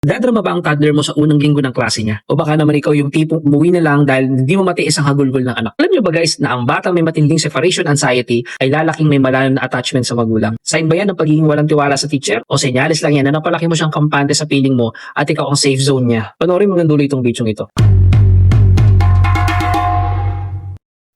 Dadrama ba ang toddler mo sa unang linggo ng klase niya? O baka naman ikaw yung tipong umuwi na lang dahil hindi mo matiis ang hagulgol ng anak? Alam niyo ba guys na ang batang may matinding separation anxiety ay lalaking may malalim na attachment sa magulang? Sign ba yan ng pagiging walang tiwala sa teacher? O senyales lang yan na napalaki mo siyang kampante sa piling mo at ikaw ang safe zone niya? Panoorin mo ng dulo itong video ito.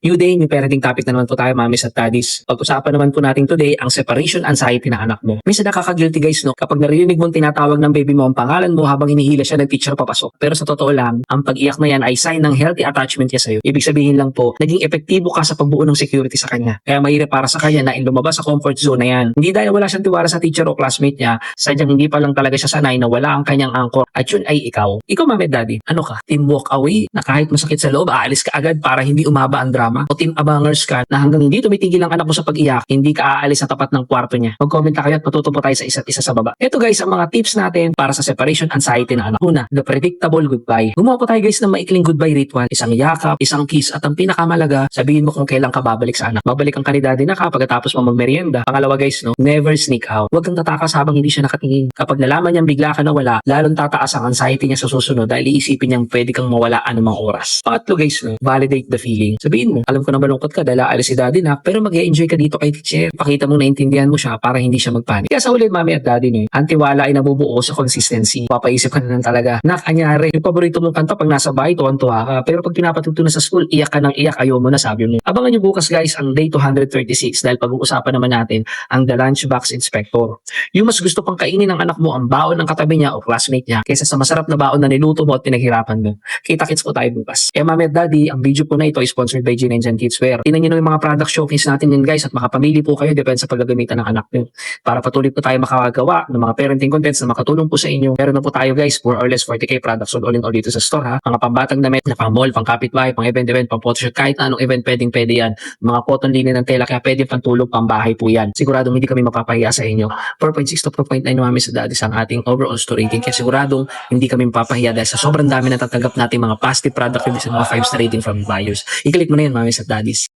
New day, new parenting topic na naman po tayo, mamis at daddies. Pag-usapan naman po natin today ang separation anxiety ng anak mo. Minsan nakaka-guilty guys, no? Kapag narinig mong tinatawag ng baby mo ang pangalan mo habang hinihila siya ng teacher papasok. Pero sa totoo lang, ang pag-iyak na yan ay sign ng healthy attachment niya sa'yo. Ibig sabihin lang po, naging epektibo ka sa pagbuo ng security sa kanya. Kaya mahirap para sa kanya na lumabas sa comfort zone na yan. Hindi dahil wala siyang tiwala sa teacher o classmate niya, sadyang hindi pa lang talaga siya sanay na wala ang kanyang anchor at yun ay ikaw. Ikaw, mami at daddy, ano ka? Team walk away na kahit masakit sa loob, aalis ka agad para hindi umaba ang drama? O team abangers ka na hanggang hindi tumitigil ang anak mo sa pag-iyak, hindi ka aalis sa tapat ng kwarto niya? Mag-comment na kayo at matuto po tayo sa isa't isa sa baba. Ito guys, ang mga tips natin para sa separation anxiety ng anak. Una, the predictable goodbye. Gumawa po tayo guys ng maikling goodbye ritual. Isang yakap, isang kiss, at ang pinakamalaga, sabihin mo kung kailan ka babalik sa anak. Babalik ang kanidade na ka pagkatapos mo magmerienda. Pangalawa guys, no, never sneak out. Huwag kang tatakas habang hindi siya nakatingin. Kapag nalaman niyang bigla ka nawala, lalong tataas ang anxiety niya sa susunod dahil iisipin niyang pwede kang mawala anumang oras. Pangatlo guys, no, validate the feeling. Sabihin mo, alam ko na malungkot ka dahil aalis si daddy na, pero mag-e-enjoy ka dito kay teacher. Pakita mo naintindihan mo siya para hindi siya magpanik. Kaya sa ulit, mami at daddy, no, ang tiwala ay nabubuo sa consistency. Papaisip ka na lang talaga. Anyari, yung paborito mong kanta pag nasa bahay, tuwan-tuwa ka. Pero pag pinapatuto na sa school, iyak ka ng iyak, ayaw mo na, sabi mo. Abangan nyo bukas guys ang day 236 dahil pag-uusapan naman natin ang the lunchbox inspector. Yung mas gusto pang kainin ng anak mo ang baon ng katabi niya o classmate niya kaysa sa masarap na baon na niluto mo at pinaghirapan mo. Kita-kits po tayo bukas. Kaya mami at daddy, ang video po na ito ay sponsored by Gene and Jan Kidswear. Tingnan nyo yung mga product showcase natin din guys at makapamili po kayo depende sa paggagamitan ng anak nyo. Para patuloy po tayo makagawa ng mga parenting contents na makatulong po sa inyo. Meron na po tayo guys, more or less 40k products all in all dito sa store ha. Mga pambatang damit na pang mall, pang kapitbahay, pang event, pang photoshoot, kahit na anong event pwede yan. Mga cotton linen ng tela kaya pwede pantulog, pang bahay po yan. Siguradong hindi kami mapapahiya sa inyo. 4.6 to 4.9 mami sa daddy sa ating overall store rating. Kaya siguradong hindi kami mapapahiya dahil sa sobrang dami na tatanggap natin mga positive product reviews sa mga 5-star rating from buyers. I-click mo na yan mami sa daddies.